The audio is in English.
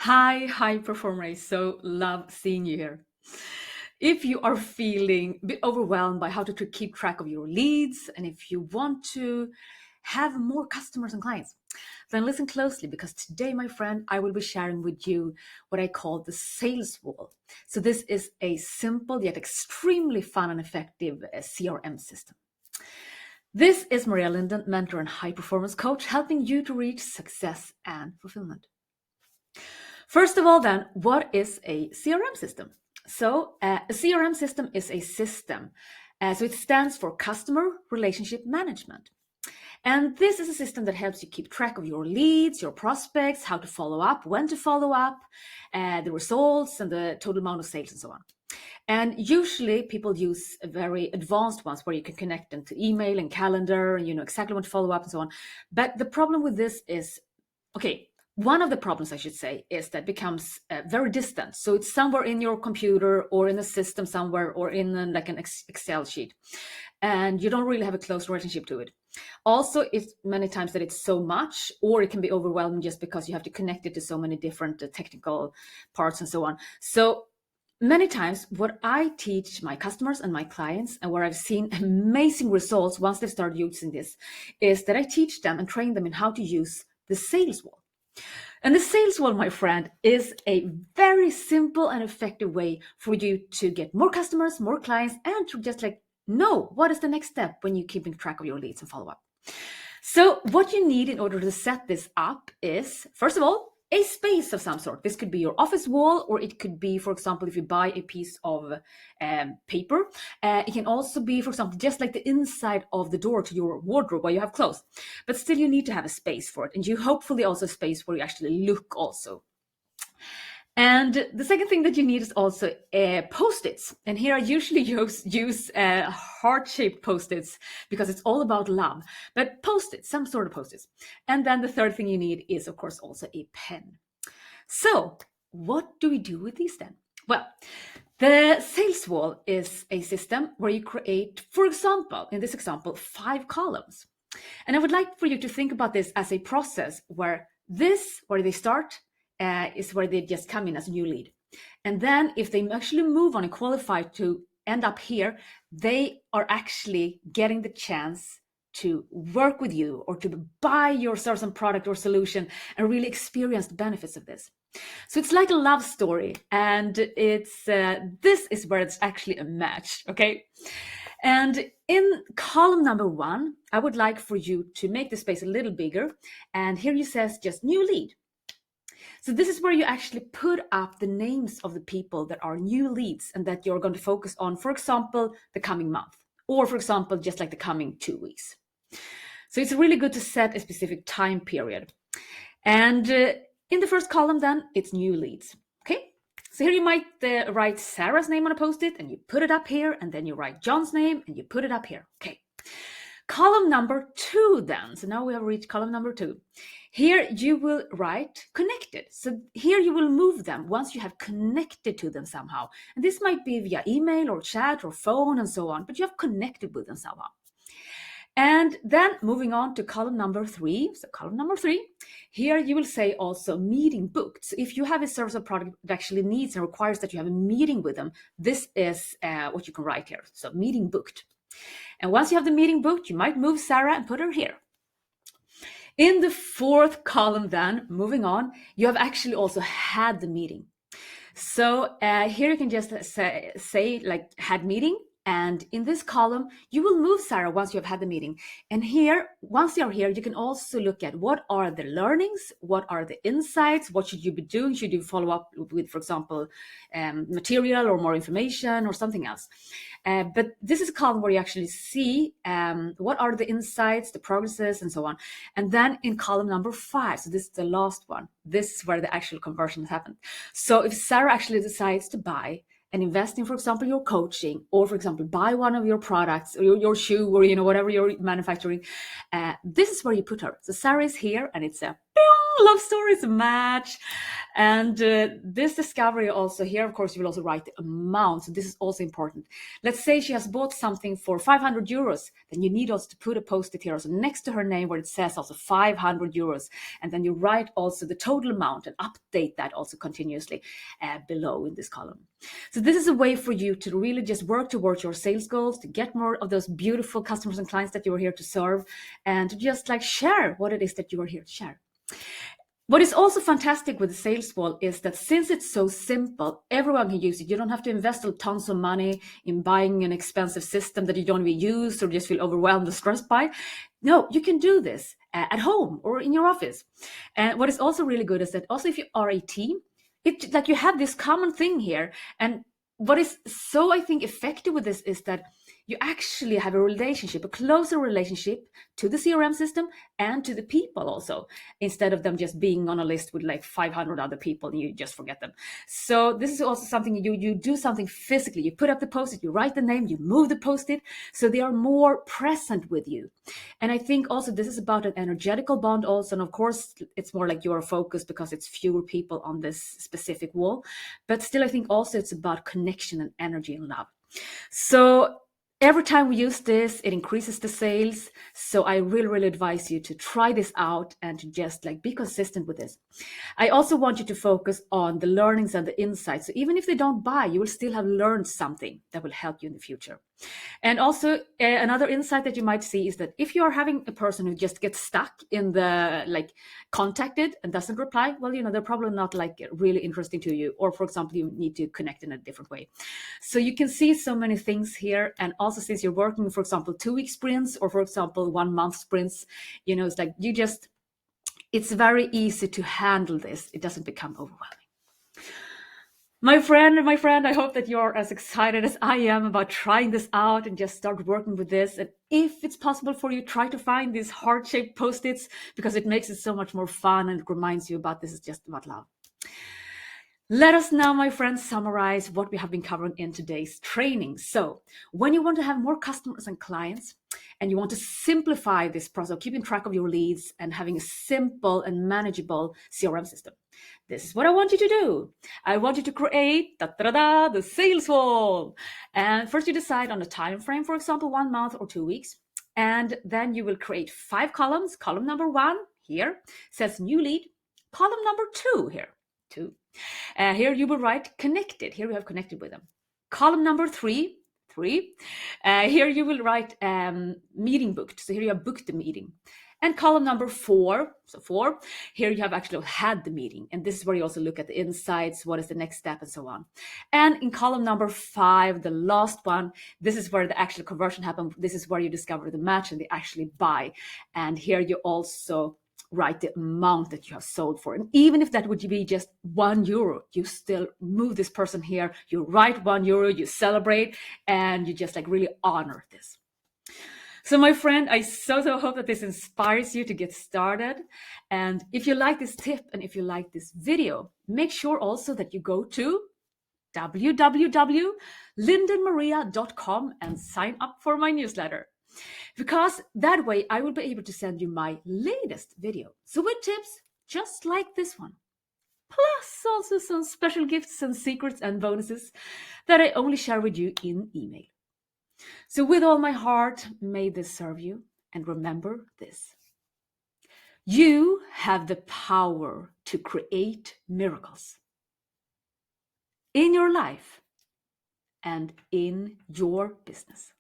Hi, high performer. I so love seeing you here. If you are feeling a bit overwhelmed by how to keep track of your leads, and if you want to have more customers and clients, then listen closely because today, my friend, I will be sharing with you what I call the sales wall. So, this is a simple yet extremely fun and effective CRM system. This is Maria Linden, mentor and high performance coach, helping you to reach success and fulfillment. First of all, then, what is a CRM system? So, a CRM system is a system. So, it stands for Customer Relationship Management. And this is a system that helps you keep track of your leads, your prospects, how to follow up, when to follow up, the results, and the total amount of sales, and so on. And usually people use very advanced ones where you can connect them to email and calendar, and you know exactly when to follow up and so on. But the problem with this is, okay, one of the problems, I should say, is that it becomes very distant. So it's somewhere in your computer or in a system somewhere or in like an Excel sheet. And you don't really have a close relationship to it. Also, it's many times that it's so much, or it can be overwhelming just because you have to connect it to so many different technical parts and so on. So many times what I teach my customers and my clients, and where I've seen amazing results once they've started using this, is that I teach them and train them in how to use the sales wall. And the sales wall, my friend, is a very simple and effective way for you to get more customers, more clients, and to just like know what is the next step when you're keeping track of your leads and follow up. So what you need in order to set this up is, first of all, a space of some sort. This could be your office wall, or it could be, for example, if you buy a piece of paper. It can also be, for example, just like the inside of the door to your wardrobe where you have clothes. But still, you need to have a space for it. And you hopefully also a space where you actually look also. And the second thing that you need is also Post-its. And here I usually use heart-shaped Post-its because it's all about love. But Post-its, some sort of Post-its. And then the third thing you need is, of course, also a pen. So what do we do with these then? Well, the sales wall is a system where you create, for example, in this example, 5 columns. And I would like for you to think about this as a process where where they start, is where they just come in as a new lead. And then if they actually move on and qualify to end up here, they are actually getting the chance to work with you or to buy your service and product or solution and really experience the benefits of this. So it's like a love story, and it's this is where it's actually a match, okay? And in column number 1, I would like for you to make the space a little bigger. And here you says just new lead. So this is where you actually put up the names of the people that are new leads and that you're going to focus on, for example, the coming month, or for example, just like the coming 2 weeks. So it's really good to set a specific time period. And in the first column then, it's new leads, okay? So here you might write Sarah's name on a Post-it and you put it up here, and then you write John's name and you put it up here, okay? Column number 2 then, so now we have reached column number 2. Here you will write connected. So here you will move them once you have connected to them somehow. And this might be via email or chat or phone and so on, but you have connected with them somehow. And then moving on to column number 3. So column number 3, here you will say also meeting booked. So if you have a service or product that actually needs and requires that you have a meeting with them, this is what you can write here. So meeting booked. And once you have the meeting booked, you might move Sarah and put her here. In the 4th column then, moving on, you have actually also had the meeting. So here you can just say like had meeting. And in this column, you will move Sarah once you have had the meeting. And here, once you're here, you can also look at what are the learnings, what are the insights, what should you be doing? Should you follow up with, for example, material or more information or something else? But this is a column where you actually see what are the insights, the progresses, and so on. And then in column number 5, so this is the last one, this is where the actual conversion happened. So if Sarah actually decides to buy and invest in, for example, your coaching, or for example, buy one of your products, or your shoe, or whatever you're manufacturing, this is where you put her. So Sarah is here, and it's a love story, it's a match. And this discovery also here, of course, you will also write the amount. So this is also important. Let's say she has bought something for 500 euros. Then you need also to put a post-it here also next to her name where it says also 500 euros. And then you write also the total amount and update that also continuously below in this column. So this is a way for you to really just work towards your sales goals, to get more of those beautiful customers and clients that you are here to serve, and to just like share what it is that you are here to share. What is also fantastic with the sales wall is that since it's so simple, everyone can use it. You don't have to invest tons of money in buying an expensive system that you don't even use or just feel overwhelmed or stressed by. No, you can do this at home or in your office. And what is also really good is that also if you are a team, it like you have this common thing here. And what is so, I think, effective with this is that you actually have a relationship, a closer relationship to the CRM system and to the people also, instead of them just being on a list with like 500 other people and you just forget them. So this is also something you do something physically. You put up the post-it, you write the name, you move the post-it, so they are more present with you. And I think also this is about an energetical bond also. And of course, it's more like you are focused because it's fewer people on this specific wall. But still, I think also it's about connection and energy and love. So every time we use this, it increases the sales. So I really advise you to try this out and to just like be consistent with this. I also want you to focus on the learnings and the insights. So even if they don't buy, you will still have learned something that will help you in the future. And also another insight that you might see is that if you are having a person who just gets stuck in the like contacted and doesn't reply, well, they're probably not like really interesting to you. Or for example, you need to connect in a different way. So you can see so many things here. And also since you're working, for example, 2-week sprints or for example, 1-month sprints, it's like it's very easy to handle this. It doesn't become overwhelming. My friend, I hope that you're as excited as I am about trying this out and just start working with this. And if it's possible for you, try to find these heart-shaped post-its because it makes it so much more fun and it reminds you about this is just about love. Let us now, my friends, summarize what we have been covering in today's training. So when you want to have more customers and clients, and you want to simplify this process of keeping track of your leads and having a simple and manageable CRM system, this is what I want you to do. I want you to create the sales wall. And first you decide on a time frame, for example, 1 month or 2 weeks. And then you will create 5 columns. Column number 1 here says new lead. Column number 2 here, 2. Here you will write connected. Here we have connected with them. Column number 3. Here you will write meeting booked. So here you have booked the meeting. And column number 4, so 4, here you have actually had the meeting. And this is where you also look at the insights, what is the next step, and so on. And in column number 5, the last one, this is where the actual conversion happened. This is where you discover the match and they actually buy. And here you also write the amount that you have sold for. And even if that would be just €1, you still move this person here, you write €1, you celebrate, and you just like really honor this. So my friend, I so hope that this inspires you to get started. And if you like this tip and if you like this video, make sure also that you go to www.lindenmaria.com and sign up for my newsletter. Because that way I will be able to send you my latest video. So with tips just like this one, plus also some special gifts and secrets and bonuses that I only share with you in email. So with all my heart, may this serve you. And remember this: you have the power to create miracles in your life and in your business.